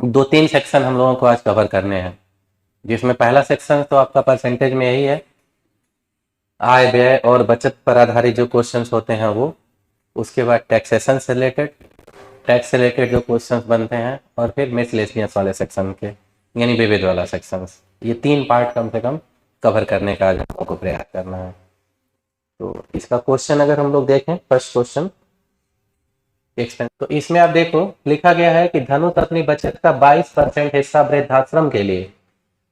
दो तीन सेक्शन हम लोगों को आज कवर करने हैं, जिसमें पहला सेक्शन तो आपका परसेंटेज में यही है, आय व्यय और बचत पर आधारित जो क्वेश्चंस होते हैं वो। उसके बाद टैक्सेशन से रिलेटेड, टैक्स से रिलेटेड जो क्वेश्चंस बनते हैं, और फिर मिसलेनियस वाले सेक्शन के, यानी विविध वाला सेक्शंस। ये तीन पार्ट कम से कम कवर करने का आज हम लोग को प्रयास करना है। तो इसका क्वेश्चन अगर हम लोग देखें, फर्स्ट क्वेश्चन एक्सपेंस, तो इसमें आप देखो लिखा गया है कि धनुष अपनी बचत का 22% हिस्सा वृद्धाश्रम के लिए,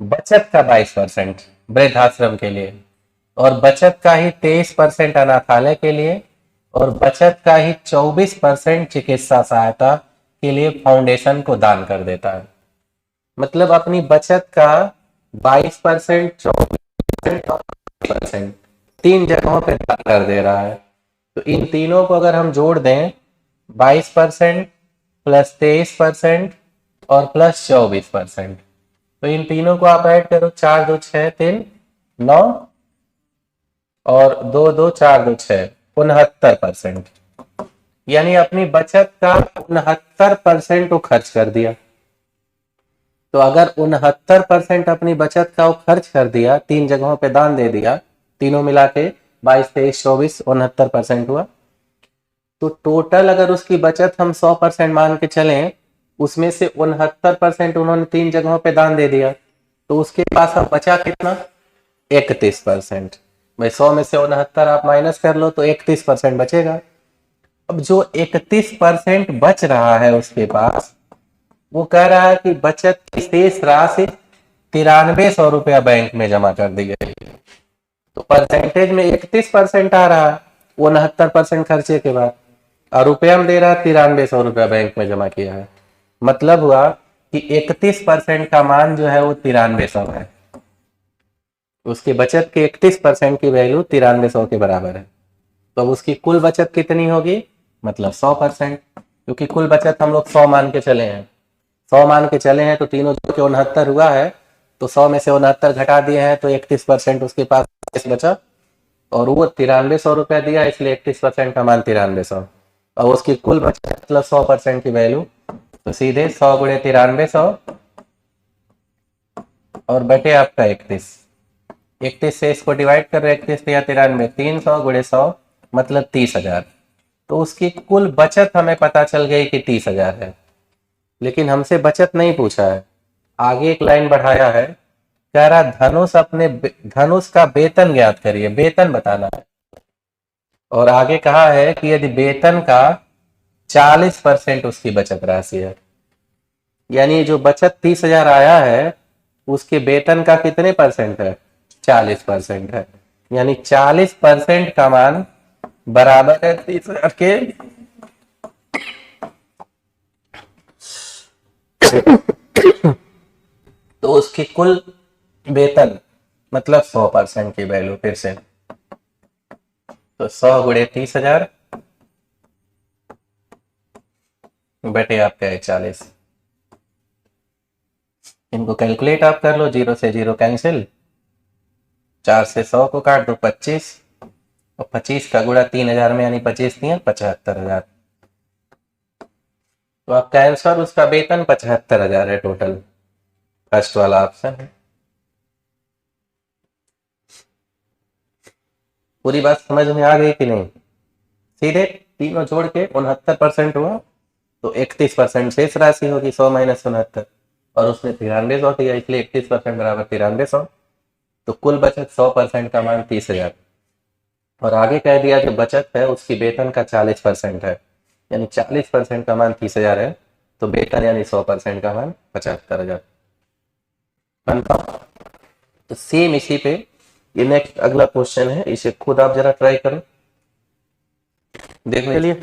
बचत का 22% वृद्धाश्रम के लिए, और बचत का ही 23% अनाथालय के लिए, और बचत का ही 24% चिकित्सा सहायता के लिए फाउंडेशन को दान कर देता है। मतलब अपनी बचत का 22%, 24%, तीन जगहों पे दान कर दे रहा है। तो इन तीनों को अगर हम जोड़ दें, 22% प्लस 23% और प्लस 24%, तो इन तीनों को आप ऐड करो, 4 2 6 3 9 और 2 2 4 2 6, 69%। यानी अपनी बचत का 69% वो खर्च कर दिया। तो अगर 69% अपनी बचत का वो खर्च कर दिया, तीन जगहों पे दान दे दिया, तीनों मिला के 22 23 24 69% हुआ। तो टोटल अगर उसकी बचत हम 100% मान के चलें, उसमें से 69% उन्होंने तीन जगहों पे दान दे दिया, तो उसके पास अब बचा कितना? 31%। भाई 100 में से 69 आप माइनस कर लो तो 31% बचेगा। अब जो 31% बच रहा है उसके पास, वो कह रहा है कि बचत की शेष राशि 9300 रुपया बैंक में जमा कर दी गई। तो परसेंटेज में 31% आ रहा है 69% खर्चे के बाद, और रुपया में दे रहा है 9300 रुपया बैंक में जमा किया है। मतलब हुआ कि 31% का मान जो है वो 9300 है। उसकी बचत के 31% की वैल्यू 9300 के बराबर है। तो अब उसकी कुल बचत कितनी होगी? मतलब 100%, क्योंकि कुल बचत हम लोग 100 मान के चले हैं। 100 मान के चले हैं तो तीनों जो 69 हुआ है, तो 100 में से 69 घटा दिए हैं तो 31% उसके पास बचा, और वो 9300 रुपया दिया, इसलिए 31% का मान 9300, और उसकी कुल बचत मतलब 100% की वैल्यू। तो सीधे 100 गुणे 9300 और बटे आपका 31, 31 से इसको डिवाइड कर रहे, 31 या 93, 300 गुणे 100 मतलब 30,000। तो उसकी कुल बचत हमें पता चल गई कि 30,000 है। लेकिन हमसे बचत नहीं पूछा है, आगे एक लाइन बढ़ाया है, कह रहा धनुष का वेतन ज्ञात करिए, वेतन बताना है। और आगे कहा है कि यदि वेतन का 40% उसकी बचत राशि है, यानी जो बचत 30,000 आया है उसके वेतन का कितने परसेंट है? 40% है। यानी 40% का मान बराबर है 30,000 के। तो उसकी कुल वेतन मतलब 100% की वैल्यू, फिर से तो 100 गुणे 30,000 बटे आपका है 40। इनको कैलकुलेट आप कर लो, 0 से 0 कैंसिल, 4 से 100 को काट दो 25, और 25 का गुणा 3000 में, यानी 25 दिए 75,000। तो आपका आंसर उसका वेतन 75,000 है टोटल, फर्स्ट वाला ऑप्शन है। पूरी बात समझ में आ गई कि नहीं? सीधे तीनों जोड़ के 69% हुआ, तो 31% शेष राशि होगी, 100 माइनस 69, और उसने 9300 दिया, इसलिए 31% बराबर 9300। तो कुल बचत 100% का मान 30,000, और आगे कह दिया जो बचत है उसकी वेतन का 40% है, यानी 40% का मान 30,000 है, तो वेतन यानी 100% का मान 75,000 बनता। तो सेम इसी पे ये नेक्स्ट अगला क्वेश्चन है, इसे खुद आप जरा ट्राई करो, देखने के लिए।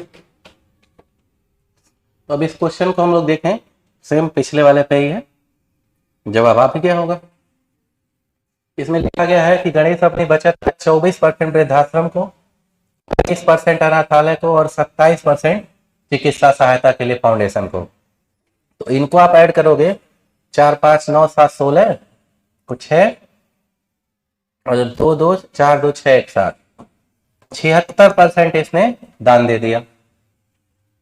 तो अब इस क्वेश्चन को हम लोग देखें, सेम पिछले वाले पे ही है, जवाब आप ही क्या होगा। इसमें लिखा गया है कि गणेश अपनी बचत का 24% वृद्धाश्रम को, 25% अनाथालय को, और 27% चिकित्सा सहायता के लिए फाउंडेशन को। तो इनको आप ऐड करोगे, 4 5 9 7 16 कुछ है, और 2 2 4 2 6 1 7, 76% इसने दान दे दिया।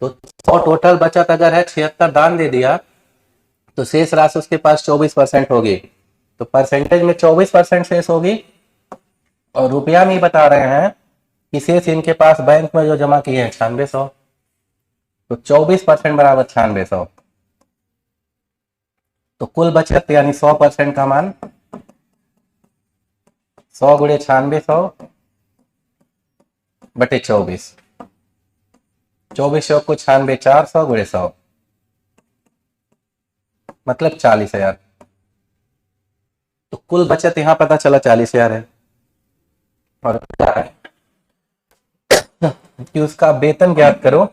तो 100 टोटल बचत अगर है, 76 दान दे दिया, तो शेष राशि उसके पास 24% होगी, तो परसेंटेज में 24% शेष होगी। और रुपया में ही बता रहे हैं कि शेष इनके पास बैंक में जो जमा किए हैं 9600, तो 24% बराबर 9600। तो कुल बचत यानी 100% का मान 100 गुणे 9600 बटे 24, 2400 को 96 400 गुणे 100 मतलब 40,000। तो कुल बचत यहां पता चला 40,000 है। और क्या है कि उसका वेतन ज्ञात करो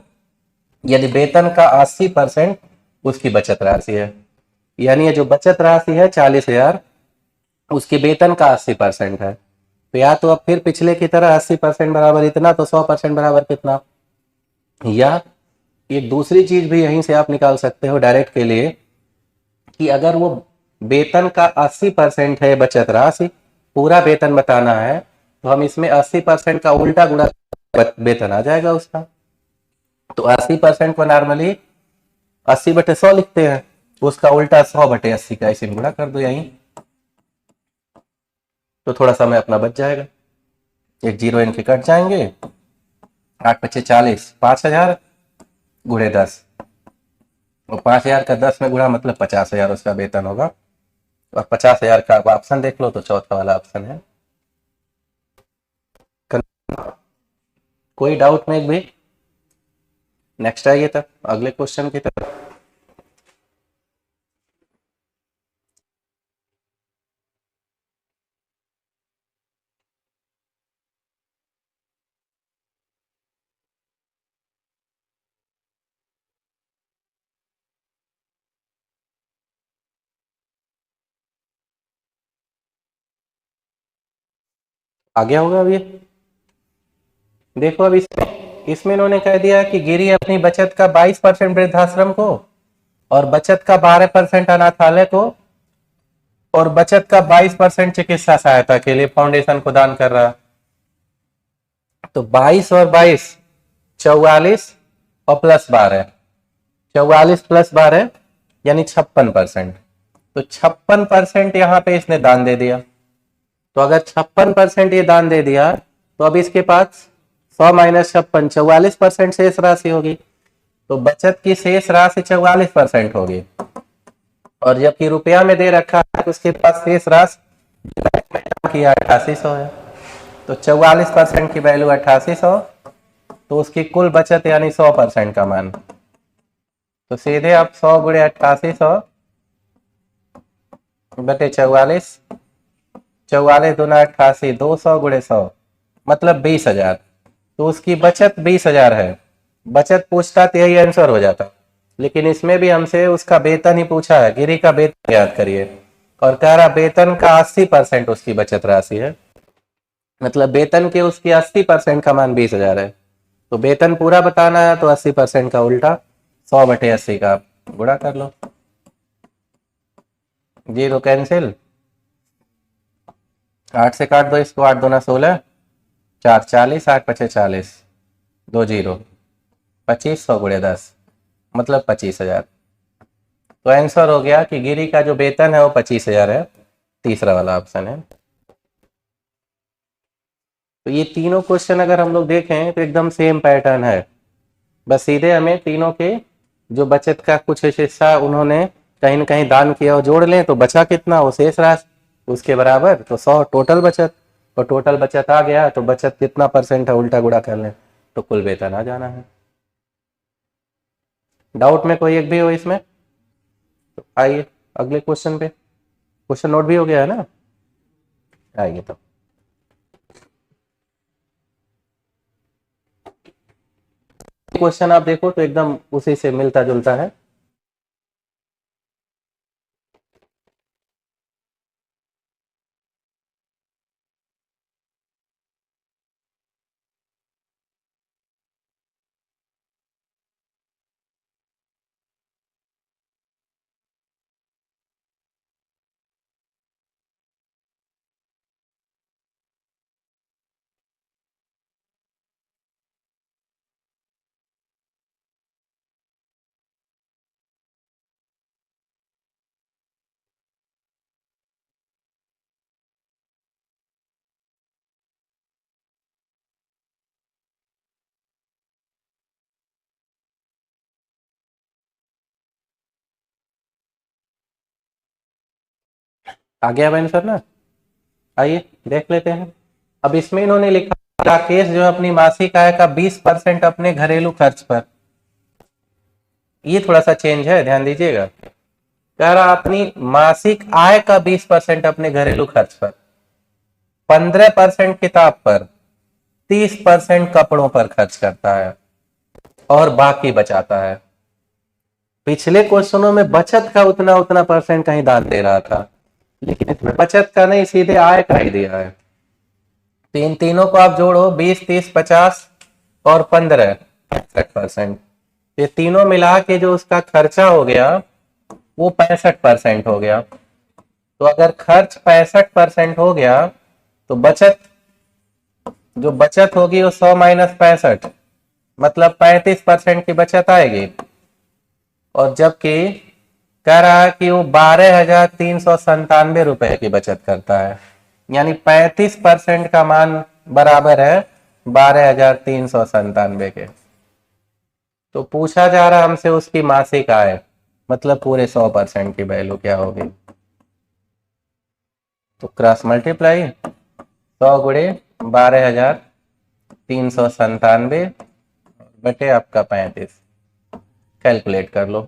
यदि वेतन का 80% उसकी बचत राशि है। यानी ये जो बचत राशि है 40,000 उसके वेतन का 80% है। तो या तो अब फिर पिछले की तरह 80% बराबर इतना, तो 100% बराबर कितना, या एक दूसरी चीज भी यहीं से आप निकाल सकते हो डायरेक्ट के लिए कि अगर वो वेतन का 80% है बचत राशि, पूरा वेतन बताना है, तो हम इसमें 80% का उल्टा गुणा वेतन आ जाएगा उसका। तो 80% को नॉर्मली 80/100 लिखते हैं, उसका उल्टा 100/80 का इसे गुणा कर दो यहीं, तो थोड़ा समय अपना बच जाएगा। एक जीरो इनके कट जाएंगे, 8×5=40, 5,000 गुणे 10, और 5,000 का 10 में गुणा मतलब 50,000 उसका वेतन होगा। और 50,000 का ऑप्शन देख लो तो चौथा वाला ऑप्शन है। कोई डाउट में भी? नेक्स्ट आइए तब अगले क्वेश्चन की तरफ। आ गया होगा अभी। देखो अब इसमें इसमें इन्होंने कह दिया कि गिरी अपनी बचत का 22% वृद्धाश्रम को, और बचत का 12% अनाथालय को, और बचत का 22% चिकित्सा सहायता के लिए फाउंडेशन को दान कर रहा। तो 22 और 22 44 और प्लस 12, 44 प्लस 12 यानी 56%। तो 56% यहां पे इसने दान दे दिया। तो अगर 56% ये दान दे दिया तो अब इसके पास 100 माइनस 56 44% शेष राशि होगी। तो बचत की शेष राशि 44% होगी। और जबकि रुपया में दे रखा है तो उसके पास शेष राशि की 8800 है। तो 44% की वैल्यू 8800, तो उसकी कुल बचत यानी 100% का मान। तो सीधे आप 100 गुणे 8800 बटे 44, 44 दूना 88, 200 गुणे 100 मतलब 20,000। तो उसकी बचत 20,000 है। बचत पूछता तो यही आंसर हो जाता, लेकिन इसमें भी हमसे उसका वेतन ही पूछा है, गिरी का वेतन याद करिए, और कह रहा वेतन का 80% उसकी बचत राशि है, मतलब वेतन के उसकी 80% का मान 20,000 है। तो वेतन पूरा बताना है तो 80% का उल्टा 100/80 का गुणा कर लो। जीरो कैंसिल, 8 से काट दो इसको, 8 दूना 16, 4 40, 8×5=40, 2 जीरो, 2500 गुणे 10 मतलब 25,000। तो आंसर हो गया कि गिरी का जो वेतन है वो 25,000 है, तीसरा वाला ऑप्शन है। तो ये तीनों क्वेश्चन अगर हम लोग देखें तो एकदम सेम पैटर्न है, बस सीधे हमें तीनों के जो बचत का कुछ हिस्सा उन्होंने कहीं ना कहीं दान किया और जोड़ लें तो बचा कितना, वो शेष राशि उसके बराबर, तो 100 टोटल बचत, और टोटल बचत आ गया तो बचत कितना परसेंट है उल्टा गुणा कर लें तो कुल वेतन आ जाना है। डाउट में कोई एक भी हो इसमें? तो आइए अगले क्वेश्चन पे। क्वेश्चन नोट भी हो गया है ना? आइए तो क्वेश्चन आप देखो तो एकदम उसी से मिलता जुलता है। आ गया आंसर ना? आइए देख लेते हैं। अब इसमें इन्होंने लिखा राकेश जो अपनी मासिक आय का 20% अपने घरेलू खर्च पर, ये थोड़ा सा चेंज है, ध्यान दीजिएगा। कह रहा अपनी मासिक आय का 20% अपने घरेलू खर्च पर, 15% किताब पर, 30% कपड़ों पर खर्च करता है और बाकी बचाता है। पिछले क्वेश्चनों में बचत का उतना उतना परसेंट कहीं दान दे रहा था, लेकिन इसमें बचत का नहीं, सीधे आय का ही दिया है। तो इन तीनों को आप जोड़ो, 20, 30, 50 और 15, 65%। ये तीनों मिला के जो उसका खर्चा हो गया वो 65% हो गया। तो अगर खर्च 65% हो गया तो बचत, जो बचत होगी वो 100 माइनस 65, मतलब 35% की बचत आएगी। और जबकि कह रहा है कि वो 12,397 रुपए की बचत करता है, यानी 35% का मान बराबर है 12,397 के। तो पूछा जा रहा हमसे उसकी मासिक आय, मतलब पूरे 100% की वैल्यू क्या होगी। तो क्रॉस मल्टीप्लाई 100 गुणे 12,397 बटे आपका 35, कैलकुलेट कर लो।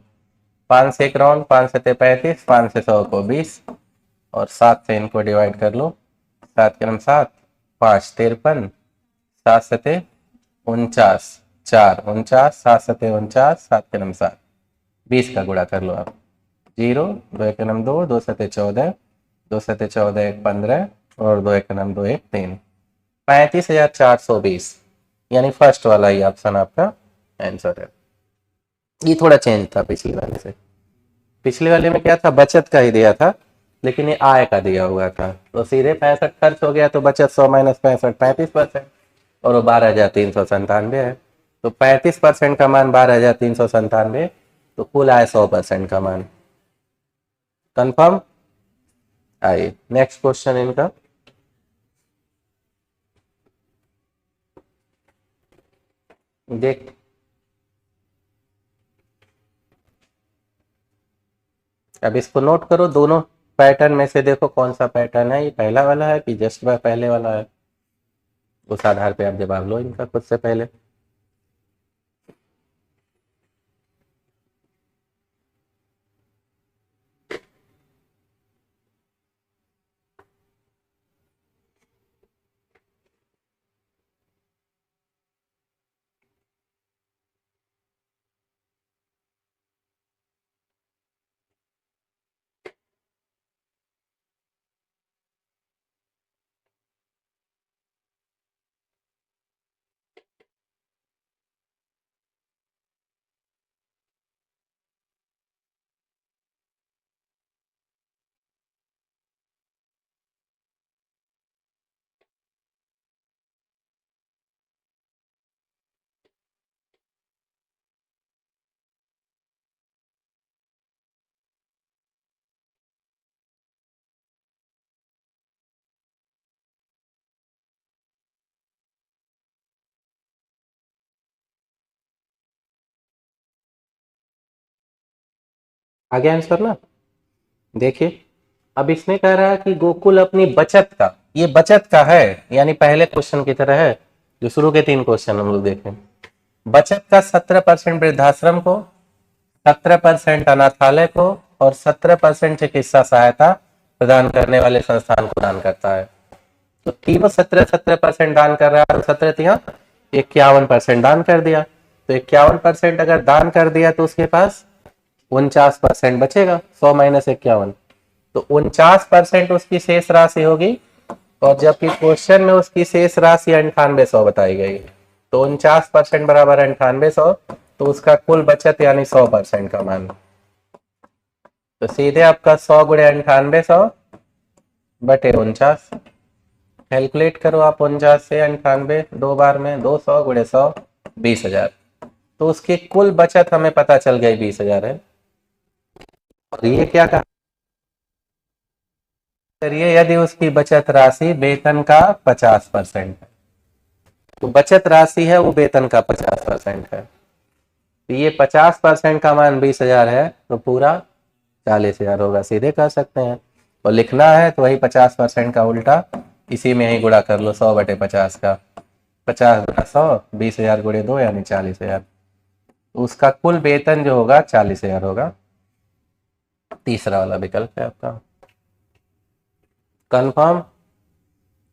5 से 1 राउंड, 5 से 35, 5 से 100 को 20 और 7 से इनको डिवाइड कर लो। 7 के नम 7, 5 53, 7 सते 49, 4 49, 7 सते 49, 7 के नम 7, 20 का गुणा कर लो आप। 0, 2 एक नम 2, 2 सते 14, 2 सते 14 एक 15 और 2 एक नम 2 एक 3, 35,420, यानी फर्स्ट वाला ही ऑप्शन आपका आंसर है। ये थोड़ा चेंज था पिछले वाले से। पिछले वाले में क्या था, बचत का ही दिया था, लेकिन ये आय का दिया हुआ था। तो सीधे 65 खर्च हो गया, तो बचत 100 माइनस 65, 35%, और वो 12,397 है। तो 35% का मान 12,397, तो कुल आय 100% का मान। कंफर्म? आइए नेक्स्ट क्वेश्चन इनका। देख, अब इसको नोट करो, दोनों पैटर्न में से देखो कौन सा पैटर्न है, ये पहला वाला है कि जस्ट पहले वाला है। उस आधार पे आप जवाब लो इनका खुद से पहले। आगे आंसर ना, देखिए। अब इसने कह रहा है कि गोकुल अपनी बचत का, ये बचत का है, यानी पहले क्वेश्चन की तरह है जो शुरू के 3 क्वेश्चन हम लोग देखें। बचत का 17% वृद्धाश्रम को, 17% अनाथालय को और 17% चिकित्सा सहायता प्रदान करने वाले संस्थान को दान करता है। तो तीनों 17% दान कर रहा है, 17 51% दान कर दिया। तो 51% अगर दान कर दिया तो उसके पास 49% बचेगा, 100 माइनस 51, तो 49% उसकी शेष राशि होगी। और जबकि क्वेश्चन में उसकी शेष राशि 9800 बताई गई, तो 49% बराबर 9800, तो उसका कुल बचत यानी 100% का मान। तो सीधे आपका 100 गुणे 9800 बटे 49, कैलकुलेट करो आप। 49 से 98 दो बार में, 200 गुणे 100, 20,000। तो उसकी कुल बचत हमें पता चल गई 20,000 है। और ये क्या कहा, करिए यदि उसकी बचत राशि वेतन का 50% है, तो बचत राशि है वो वेतन का 50% है। तो ये 50% का मान 20,000 है, तो पूरा 40,000 होगा, सीधे कह सकते हैं। और लिखना है तो वही 50% का उल्टा इसी में ही गुणा कर लो, 100/50 का। 50 × 100 20,000 × 2 यानी 40,000। उसका कुल वेतन जो होगा 40,000 होगा। तीसरा वाला विकल्प है आपका। कंफर्म।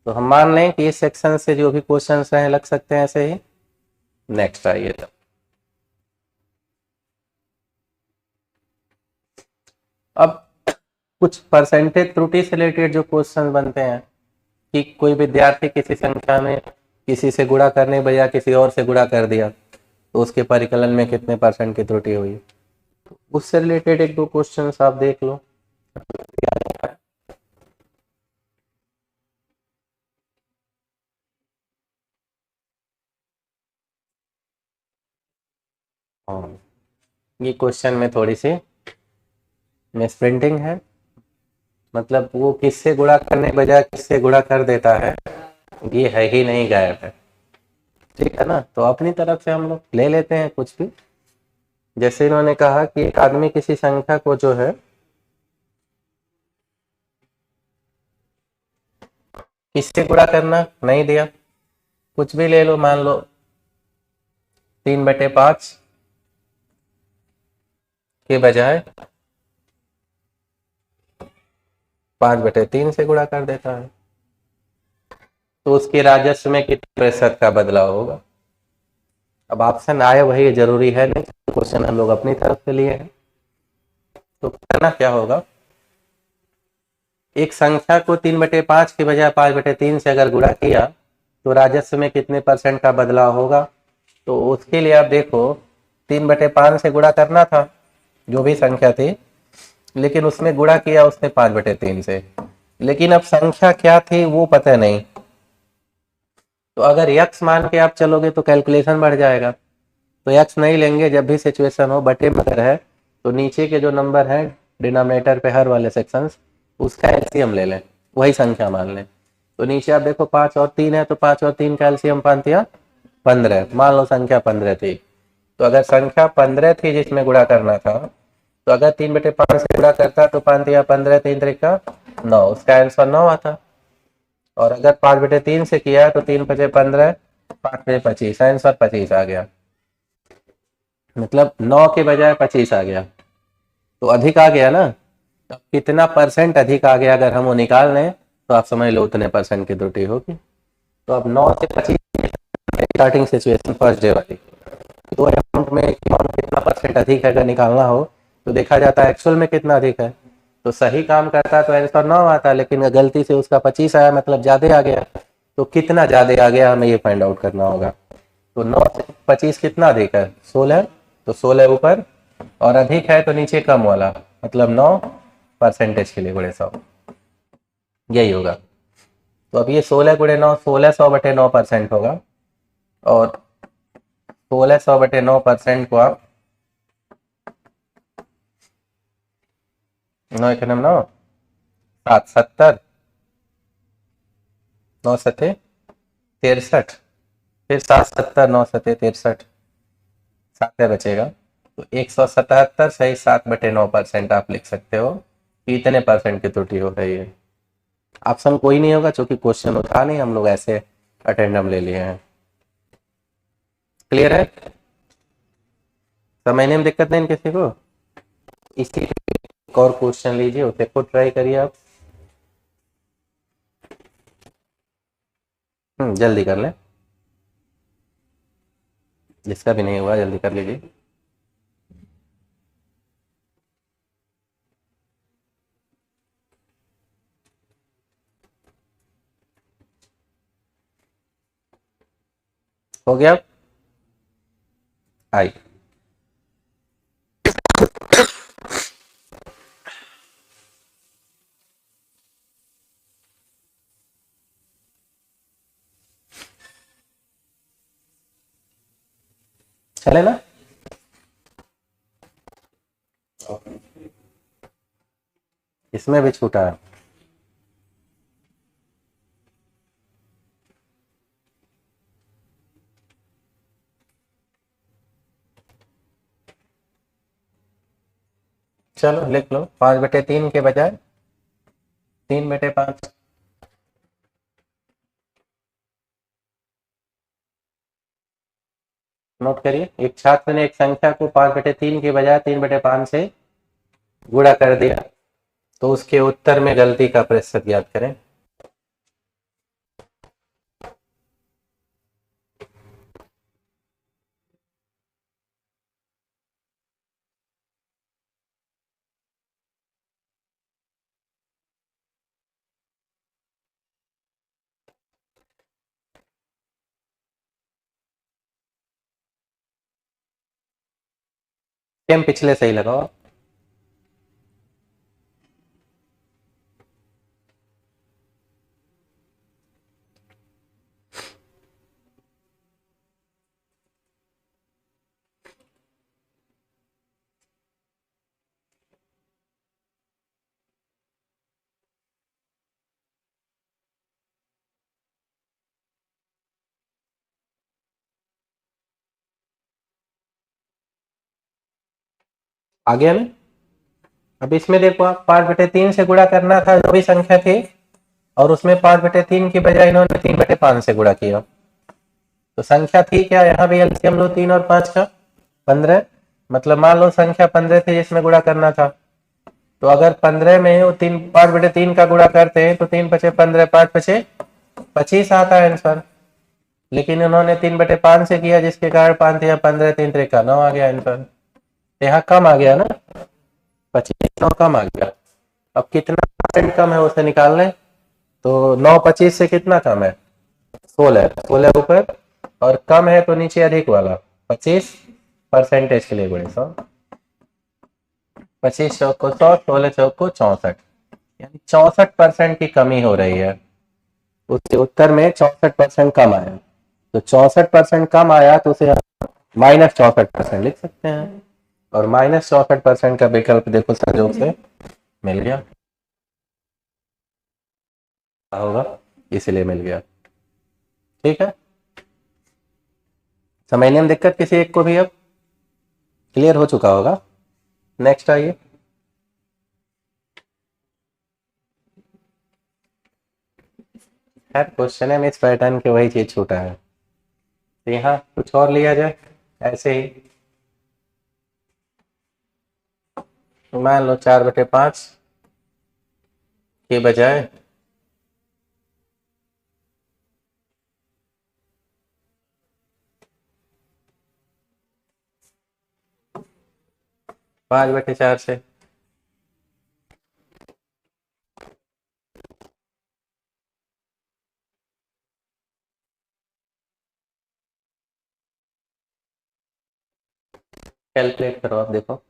तो हम मान लें कि इस सेक्शन से जो भी क्वेश्चंस रहे लग सकते हैं ऐसे ही। नेक्स्ट आइए तब। अब कुछ परसेंटेज त्रुटि से रिलेटेड जो क्वेश्चन बनते हैं कि कोई विद्यार्थी किसी संख्या में किसी से गुणा करने बजाय किसी और से गुणा कर दिया तो उसके परिकलन में कितने % की त्रुटि हुई, उससे रिलेटेड एक दो क्वेश्चंस आप देख लो। हाँ, ये क्वेश्चन में थोड़ी सी मिस प्रिंटिंग है, मतलब वो किससे गुणा करने बजाय किससे गुणा कर देता है, ये है ही नहीं, गायब है। ठीक है ना, तो अपनी तरफ से हम लोग ले लेते हैं कुछ भी। जैसे इन्होंने कहा कि एक आदमी किसी संख्या को जो है किससे गुणा करना नहीं दिया, कुछ भी ले लो, मान लो 3/5 के बजाय 5/3 से गुणा कर देता है, तो उसके राजस्व में कितने प्रतिशत का बदलाव होगा। अब ऑप्शन आए वही जरूरी है नहीं, क्वेश्चन हम लोग अपनी तरफ से लिए हैं। तो करना क्या होगा, एक संख्या को 3/5 के बजाय 5/3 से अगर गुणा किया तो राजस्व में कितने % का बदलाव होगा। तो उसके लिए आप देखो 3/5 से गुणा करना था जो भी संख्या थी, लेकिन उसमें गुणा किया उसने 5/3 से, लेकिन अब संख्या क्या थी वो पता नहीं। तो अगर यक्स मान के आप चलोगे तो कैलकुलेशन बढ़ जाएगा, तो यक्स नहीं लेंगे। जब भी सिचुएशन हो बटे में अगर है तो नीचे के जो नंबर हैं डिनोमिनेटर पे हर वाले सेक्शंस, उसका एलसीएम ले लें, वही संख्या मान लें। तो नीचे आप देखो 5 और 3 है, तो 5 और 3 का एलसीएम 15, मान लो संख्या 15 थी। तो अगर संख्या 15 थी जिसमें गुणा करना था, तो अगर 3/5 से गुणा करता तो 5×15 3×3 9, उसका आंसर 9 आता। और अगर 5/3 से किया तो 3×5 = 15, 5×5 = 25, आंसर 25 आ गया। मतलब 9 के बजाय 25 आ गया, तो अधिक आ गया ना। तो कितना % अधिक आ गया अगर हम वो निकाल लें तो आप समझ लो उतने % की त्रुटि होगी। तो अब 9 से 25 स्टार्टिंग सिचुएशन फर्स्ट डे वाली, तो अमाउंट में कितना % अधिक है अगर निकालना हो तो देखा जाता है एक्चुअल में कितना अधिक है। तो सही काम करता तो आंसर 9 आता, लेकिन गलती से उसका 25 आया, मतलब ज्यादा आ गया। तो कितना ज्यादा आ गया हमें ये फाइंड आउट करना होगा। तो 9 से 25 कितना अधिक है, 16, तो 16 ऊपर, और अधिक है तो नीचे कम वाला, मतलब 9% के लिए गुणे 100, यही होगा। तो अब ये 16 × 9 1600/9% होगा, और 1600/9% को आप 9 × 9 7 70, 9 7 63, फिर 7 70 9 7 63, 7 बचेगा। तो 177 सही 7/9% आप लिख सकते हो कि इतने % की त्रुटि हो रही है। ऑप्शन कोई नहीं होगा क्योंकि क्वेश्चन उठा नहीं, हम लोग ऐसे अटेंडम ले लिए हैं। क्लियर है, समझने में दिक्कत नहीं किसी को। इसी एक और क्वेश्चन लीजिए, उसे खुद ट्राई करिए आप। जल्दी कर लें, जिसका भी नहीं हुआ जल्दी कर लीजिए। हो गया, आई। चले ना, इसमें भी छूटा है। चलो लिख लो, 5/3 के बजाय 3/5। नोट करिए, एक छात्र ने एक संख्या को 5/3 के बजाय 3/5 से गुणा कर दिया, तो उसके उत्तर में गलती का प्रतिशत ज्ञात करें। सेम पिछले सही लगाओ। आ गया ना? अब इसमें देखो, आप 5/3 से गुणा करना था जो भी संख्या थी, और उसमें 5/3 की बजाय इन्होंने 3/5 से गुणा किया। तो संख्या थी क्या, यहाँ भी एलसीएम लो 3 और 5 का, 15। मतलब मान लो संख्या 15 थी जिसमें गुणा करना था, तो अगर 15 में वो 5/3 का गुणा करते हैं तो 3×5 = 15, 5×5 = 25 आता है आंसर। लेकिन उन्होंने 3/5 से किया, जिसके कारण 5 या 15, 3×3 = 9 आ गया आंसर। यहाँ कम आ गया ना, 25, 9 कम आ गया। अब कितना परसेंट कम है उसे निकाल लें। तो 9 25 से कितना कम है, 16। 16 ऊपर और कम है तो नीचे अधिक वाला 25, परसेंटेज के लिए गुणे 100। 25 चौक को 100, 16 चौक को 64, यानी 64% की कमी हो रही है। उसके उत्तर में 64% कम आया। तो 64% कम आया तो उसे -64% लिख सकते हैं। और -64% का विकल्प देखो संयोग से मिल गया होगा, इसलिए मिल गया। ठीक है, समझने में दिक्कत किसी एक को भी अब क्लियर हो चुका होगा। नेक्स्ट आइए। हर क्वेश्चन में इस पैटर्न के वही चीज छूटा है, तो यहाँ कुछ और लिया जाए ऐसे ही। मान लो 4/5 के बजाय 5/4 से। कैलकुलेट करो, आप देखो।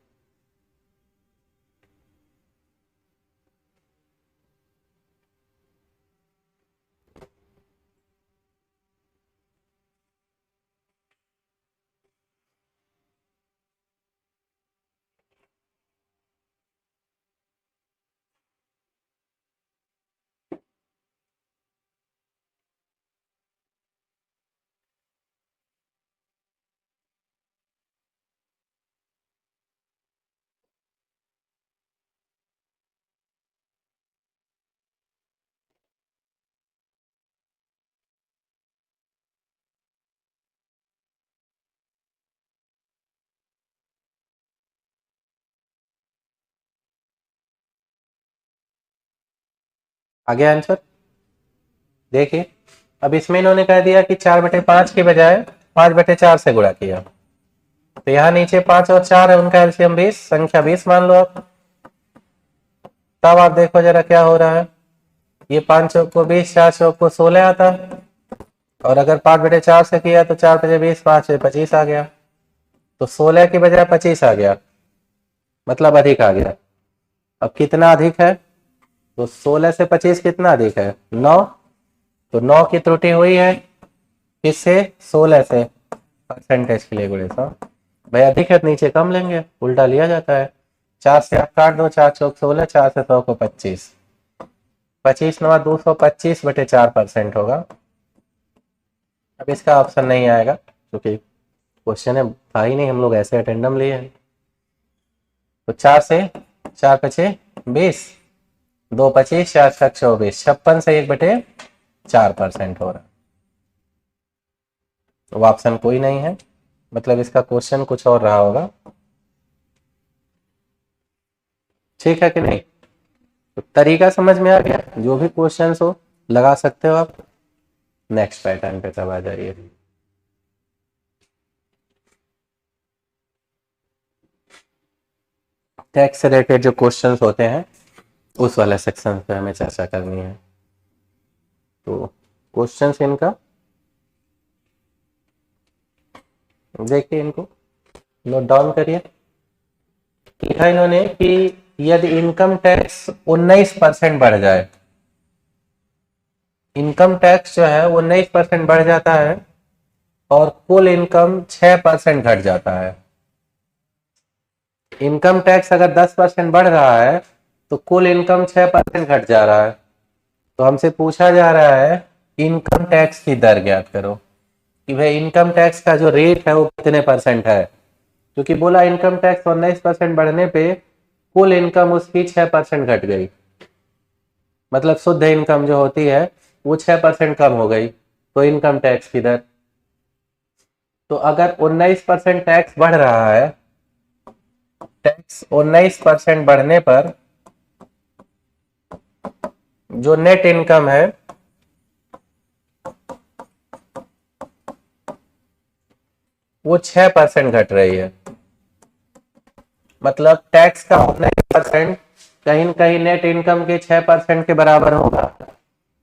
आ गया आंसर, देखिए। अब इसमें इन्होंने कह दिया कि 4/5 के बजाय 5/4 से गुणा किया, तो यहाँ नीचे 5 और 4 है, उनका एलसीएम 20, संख्या 20 मान लो आप। तब आप देखो जरा क्या हो रहा है। ये 5 चौक को 20, 4 चौक को 16 आता, और अगर 5/4 से किया तो 4×5 = 20, 5×25 आ गया। तो 16 की बजाय 25 आ गया, मतलब अधिक आ गया। अब कितना अधिक है, तो 16 से 25 कितना अधिक है, 9। तो 9 की त्रुटि हुई है, किससे, 16 से, परसेंटेज के लिए गुणे 100। भाई अधिक है तो नीचे कम लेंगे, उल्टा लिया जाता है। 4 से आप काट दो, 4 चौक 16, 4 से 100 को 25, 25 9 225/4% होगा। अब इसका ऑप्शन नहीं आएगा क्योंकि क्वेश्चन है था ही नहीं, हम लोग ऐसे अटेंडम लिए हैं। तो 4 से 4×5 = 20, दो 25, 4 24, 56 से 1/4% हो रहा है। तो ऑप्शन कोई नहीं है, मतलब इसका क्वेश्चन कुछ और रहा होगा। ठीक है कि नहीं? तो तरीका समझ में आ गया, जो भी क्वेश्चन हो लगा सकते हो आप। नेक्स्ट पैटर्न पे तब आ जाइए। टैक्स से रिलेटेड जो क्वेश्चंस होते हैं उस वाले सेक्शन पे हमें चर्चा करनी है। तो क्वेश्चंस इनका देखिए, इनको नोट डाउन करिए। लिखा इन्होंने कि यदि इनकम टैक्स 19% बढ़ जाए, इनकम टैक्स जो है वो 19% बढ़ जाता है और कुल इनकम 6% घट जाता है। इनकम टैक्स अगर 10% बढ़ रहा है तो कुल इनकम 6% घट जा रहा है। तो हमसे पूछा जा रहा है इनकम टैक्स की दर ज्ञात करो, कि भाई इनकम टैक्स का जो रेट है वो कितने परसेंट है। क्योंकि बोला इनकम टैक्स 19% बढ़ने पे कुल इनकम उसकी 6% घट गई, मतलब शुद्ध इनकम जो होती है वो 6% कम हो गई। तो इनकम टैक्स की दर, तो अगर 19% टैक्स बढ़ रहा है, टैक्स 19% बढ़ने पर जो नेट इनकम है वो 6% घट रही है। मतलब टैक्स का 19% कहीं न कहीं नेट इनकम के 6% के बराबर होगा,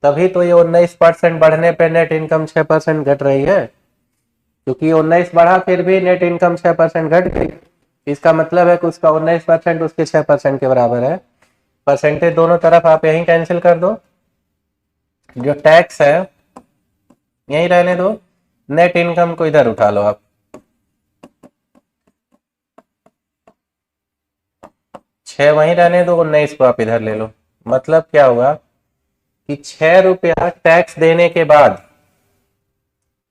तभी तो ये 19% बढ़ने पे नेट इनकम 6% घट रही है। क्योंकि 19 बढ़ा फिर भी नेट इनकम 6% घट गई, इसका मतलब है कि उसका 19% उसके 6% के बराबर है। परसेंटेज दोनों तरफ आप यहीं कैंसिल कर दो, जो टैक्स है यहीं रहने दो, नेट इनकम को इधर उठा लो आप। 6 वहीं रहने दो, 19 को आप इधर ले लो। मतलब क्या हुआ कि 6 रुपया टैक्स देने के बाद,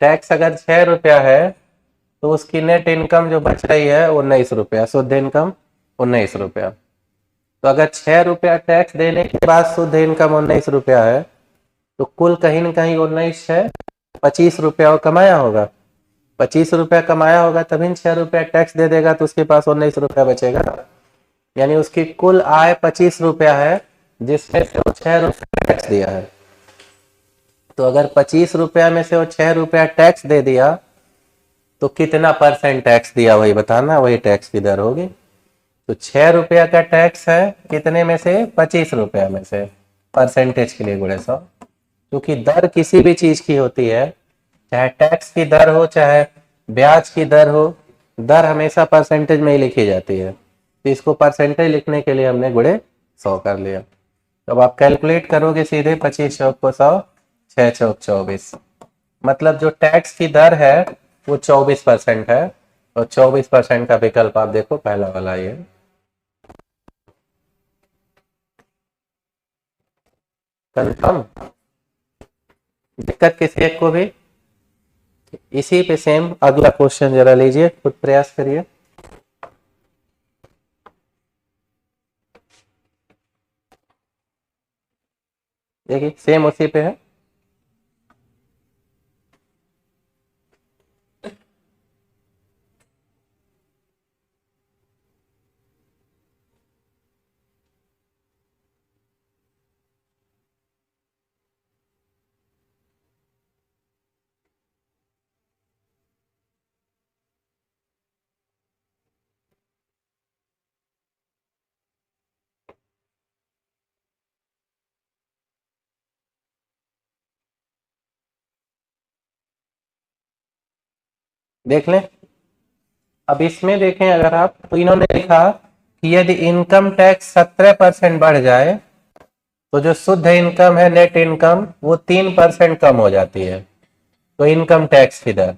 टैक्स अगर 6 रुपया है तो उसकी नेट इनकम जो बच रही है 19 रुपया, शुद्ध इनकम 19 रुपया। तो अगर 6 रुपया टैक्स देने के बाद शुद्ध इनकम 19 रुपया है, तो कुल कहीं ना कहीं 19 है 25 रुपया कमाया होगा। 25 रुपया कमाया होगा तभी 6 रुपया टैक्स दे देगा, तो उसके पास 19 रुपया बचेगा। यानी उसकी कुल आय 25 रुपया है, जिसमें से वो 6 रुपया टैक्स दिया है। तो अगर 25 रुपया में से वो 6 रुपया टैक्स दे दिया तो कितना परसेंट टैक्स दिया वही बताना, वही टैक्स की दर होगी। तो 6 रुपया का टैक्स है कितने में से, 25 रुपया में से, परसेंटेज के लिए गुणे 100। क्योंकि दर किसी भी चीज की होती है, चाहे टैक्स की दर हो चाहे ब्याज की दर हो, दर हमेशा परसेंटेज में ही लिखी जाती है। तो इसको परसेंटेज लिखने के लिए हमने गुणे 100 कर लिया। तो अब आप कैलकुलेट करोगे सीधे 25 चौक को 100, 6 चौक 24, मतलब जो टैक्स की दर है वो 24% है। और 24% का विकल्प आप देखो पहला वाला ये। कंफर्म? दिक्कत किसी एक को भी? इसी पे सेम अगला क्वेश्चन जरा लीजिए, खुद प्रयास करिए। देखिए सेम उसी पे है। देख लें। अब इसमें देखें अगर आप, तो इन्होंने लिखा कि यदि इनकम टैक्स 17% बढ़ जाए तो जो शुद्ध इनकम है नेट इनकम वो 3% कम हो जाती है। तो इनकम टैक्स की दर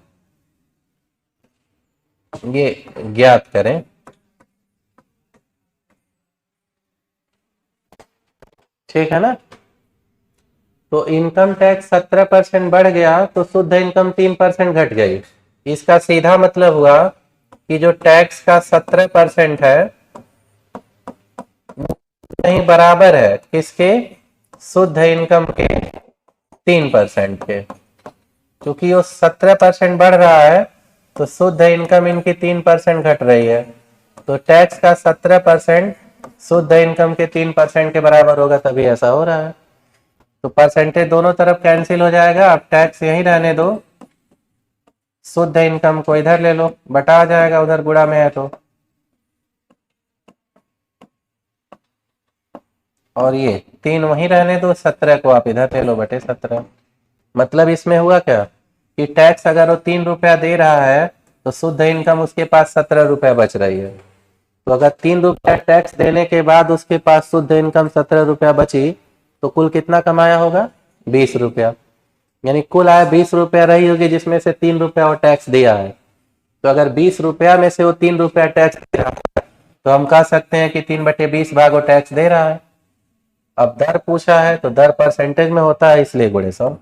ये ज्ञात करें। ठीक है ना? तो इनकम टैक्स 17% बढ़ गया तो शुद्ध इनकम 3% घट गई। इसका सीधा मतलब हुआ कि जो टैक्स का 17% है कहीं बराबर है किसके, शुद्ध इनकम के 3% के। क्योंकि वो 17% बढ़ रहा है तो शुद्ध इनकम इनकी 3% घट रही है, तो टैक्स का 17% शुद्ध इनकम के 3% के बराबर होगा, तभी ऐसा हो रहा है। तो परसेंटेज दोनों तरफ कैंसिल हो जाएगा, अब टैक्स यहीं रहने दो, शुद्ध इनकम को इधर ले लो, बटा आ जाएगा, उधर गुणा में है तो। और ये 3 वहीं रहने दो, 17 को आप इधर ले लो बटे 17। मतलब इसमें हुआ क्या कि टैक्स अगर वो 3 रुपया दे रहा है तो शुद्ध इनकम उसके पास 17 रुपया बच रही है। तो अगर 3 रुपया टैक्स देने के बाद उसके पास शुद्ध इनकम 17 रुपया बची तो कुल कितना कमाया होगा, 20 रुपया। यानी कुल आय 20 रुपया रही होगी, जिसमें से 3 रुपया वो टैक्स दिया है। तो अगर 20 रुपया में से वो 3 रुपया टैक्स दे रहा है तो हम कह सकते हैं कि 3/20 भाग वो टैक्स दे रहा है। अब दर पूछा है तो दर परसेंटेज में होता है, इसलिए गुणे 100।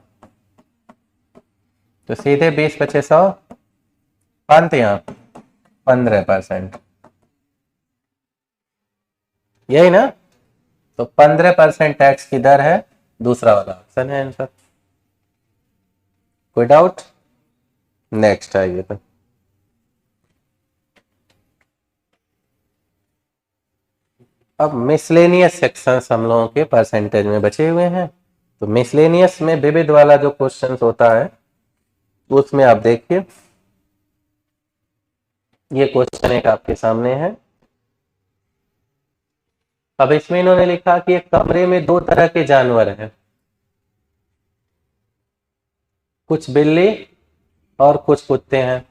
तो सीधे 20 बचे 100, पानते यहाँ 15%, यही ना। तो 15% टैक्स की दर है, दूसरा वाला ऑप्शन है आंसर। कोई डाउट? नेक्स्ट आइए तो अब मिसलेनियस सेक्शंस हम लोगों के परसेंटेज में बचे हुए हैं। तो मिसलेनियस में विविध वाला जो क्वेश्चन होता है उसमें आप देखिए, ये क्वेश्चन एक आपके सामने है। अब इसमें इन्होंने लिखा कि एक कमरे में 2 तरह के जानवर हैं, कुछ बिल्ली और कुछ कुत्ते हैं।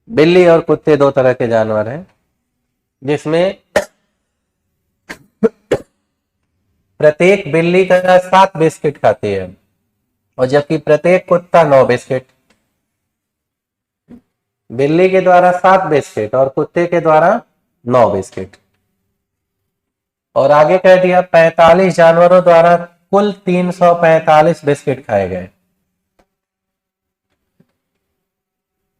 बिल्ली और कुत्ते 2 तरह के जानवर हैं, जिसमें प्रत्येक बिल्ली का 7 बिस्किट खाती है और जबकि प्रत्येक कुत्ता 9 बिस्किट। बिल्ली के द्वारा 7 बिस्किट और कुत्ते के द्वारा 9 बिस्किट। और आगे कह दिया 45 जानवरों द्वारा कुल 345 बिस्किट खाए गए।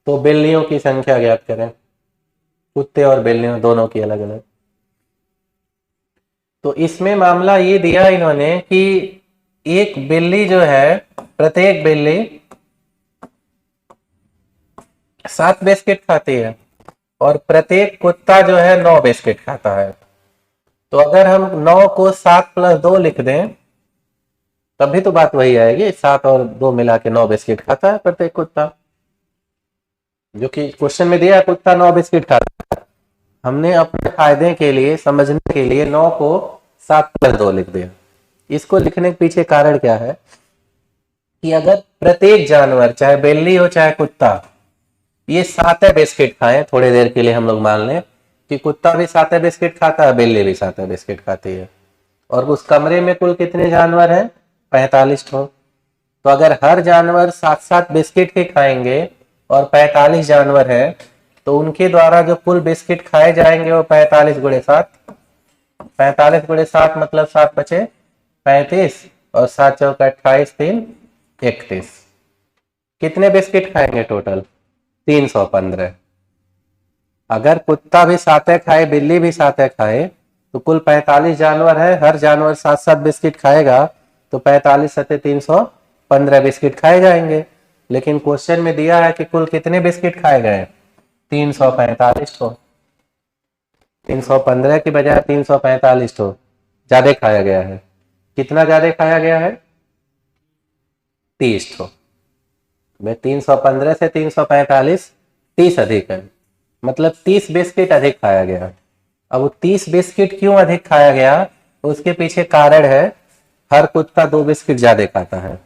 तो बिल्लियों की संख्या ज्ञात करें, कुत्ते और बिल्लियों दोनों की अलग अलग। तो इसमें मामला ये दिया इन्होंने कि एक बिल्ली जो है, प्रत्येक बिल्ली 7 बिस्किट खाती है और प्रत्येक कुत्ता जो है 9 बिस्किट खाता है। तो अगर हम 9 को 7 + 2 लिख दें तभी तो बात वही आएगी, 7 और 2 मिला के 9 बिस्किट खाता है प्रत्येक कुत्ता, जो कि क्वेश्चन में दिया कुत्ता 9 बिस्किट खाता है। हमने अपने फायदे के लिए, समझने के लिए 9 को 7 + 2 लिख दिया। इसको लिखने के पीछे कारण क्या है कि अगर प्रत्येक जानवर, चाहे बिल्ली हो चाहे कुत्ता, ये 7 बिस्किट खाएं, थोड़ी देर के लिए हम लोग मान लें कि कुत्ता भी 7 बिस्किट खाता है, बिल्ली भी 7 बिस्किट खाती है, और उस कमरे में कुल कितने जानवर हैं, 45 ठो। तो अगर हर जानवर 7-7 बिस्किट के खाएंगे और 45 जानवर हैं, तो उनके द्वारा जो कुल बिस्किट खाए जाएंगे वो 45 × 7, 45 × 7 मतलब 7 बचे 35 और 7 × 4 = 28, 3 31। कितने बिस्किट खाएंगे टोटल, 315। अगर कुत्ता भी 7 खाए, बिल्ली भी 7 खाए, तो कुल 45 जानवर है, हर जानवर 7-7 बिस्किट खाएगा, तो 45 × 7 = 315 बिस्किट खाए जाएंगे। लेकिन क्वेश्चन में दिया है कि कुल कितने बिस्किट खाए गए, 345 ठो। 315 की बजाय 345 ठो ज्यादा खाया गया है। कितना ज्यादा खाया गया है, 30 ठो। 315 से 345, 30 अधिक है, मतलब 30 बिस्किट अधिक खाया गया। अब वो 30 बिस्किट क्यों अधिक खाया गया, उसके पीछे कारण है, हर कुत्ता 2 बिस्किट ज्यादा खाता है,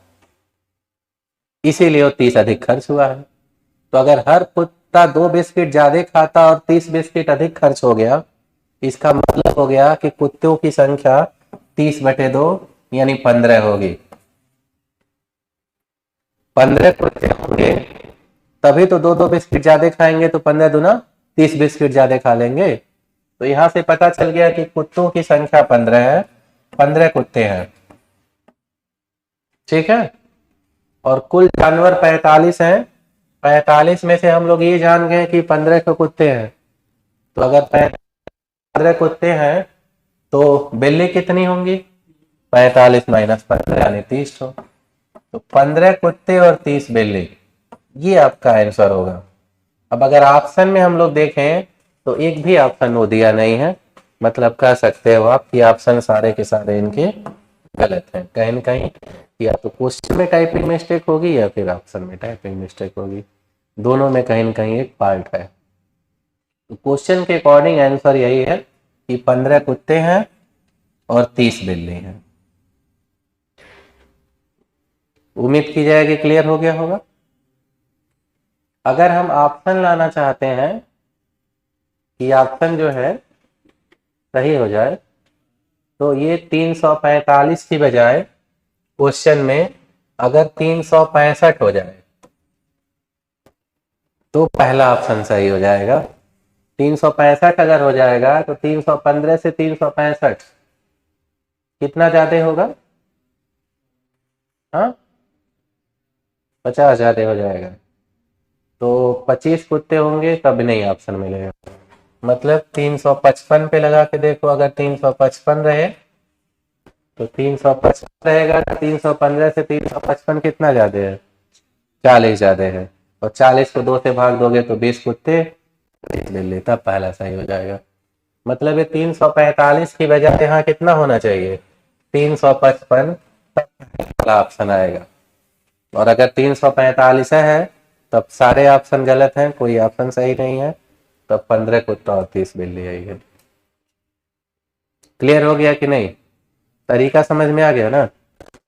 इसीलिए वो 30 अधिक खर्च हुआ है। तो अगर हर कुत्ता 2 बिस्किट ज्यादा खाता और 30 बिस्किट अधिक खर्च हो गया, इसका मतलब हो गया कि कुत्तों की संख्या 30/2 यानी 15 होगी। 15 कुत्ते होंगे तभी तो 2-2 बिस्किट ज्यादा खाएंगे, तो 15 दूना 30 बिस्किट ज्यादा खा लेंगे। तो यहां से पता चल गया कि कुत्तों की संख्या 15 है, 15 कुत्ते हैं, ठीक है। और कुल जानवर 45 हैं, 45 में से हम लोग ये जान गए कि 15 कुत्ते हैं। तो अगर 15 कुत्ते हैं तो बिल्ली कितनी होंगी? 45 माइनस 15 यानी 30 हो। तो 15 कुत्ते और 30 बिल्ली, ये आपका आंसर होगा। अब अगर ऑप्शन में हम लोग देखें तो एक भी ऑप्शन वो दिया नहीं है, मतलब कह सकते हो आप कि ऑप्शन सारे के सारे इनके गलत हैं। कहीं न कहीं या तो क्वेश्चन में टाइपिंग मिस्टेक होगी या फिर ऑप्शन में टाइपिंग मिस्टेक होगी, दोनों में कहीं न कहीं एक पार्ट है। तो क्वेश्चन के अकॉर्डिंग आंसर यही है कि 15 कुत्ते हैं और 30 बिल्ली हैं। उम्मीद की जाए कि क्लियर हो गया होगा। अगर हम ऑप्शन लाना चाहते हैं कि ऑप्शन जो है सही हो जाए, तो ये 345 की बजाय क्वेश्चन में अगर 365 हो जाए तो पहला ऑप्शन सही हो जाएगा। 365 अगर हो जाएगा तो 315 से 365 कितना ज्यादा होगा? हाँ, 50 ज्यादा हो जाएगा। तो 25 कुत्ते होंगे तब नहीं ऑप्शन मिलेगा। मतलब 355 पे लगा के देखो, अगर 355 रहे तो 355 रहेगा। 315 से 355 कितना ज्यादा है? 40 ज्यादा है। और 40 को 2 से भाग दोगे तो 20 कुत्ते ले लेता, पहला सही हो जाएगा। मतलब ये 345 की बजाय यहाँ कितना होना चाहिए? 355, तब पहला ऑप्शन आएगा। और अगर 345 है तब सारे ऑप्शन गलत हैं, कोई ऑप्शन सही नहीं है, तब 15 कुत्ता और 30 बिल्ली है। क्लियर हो गया कि नहीं? तरीका समझ में आ गया ना?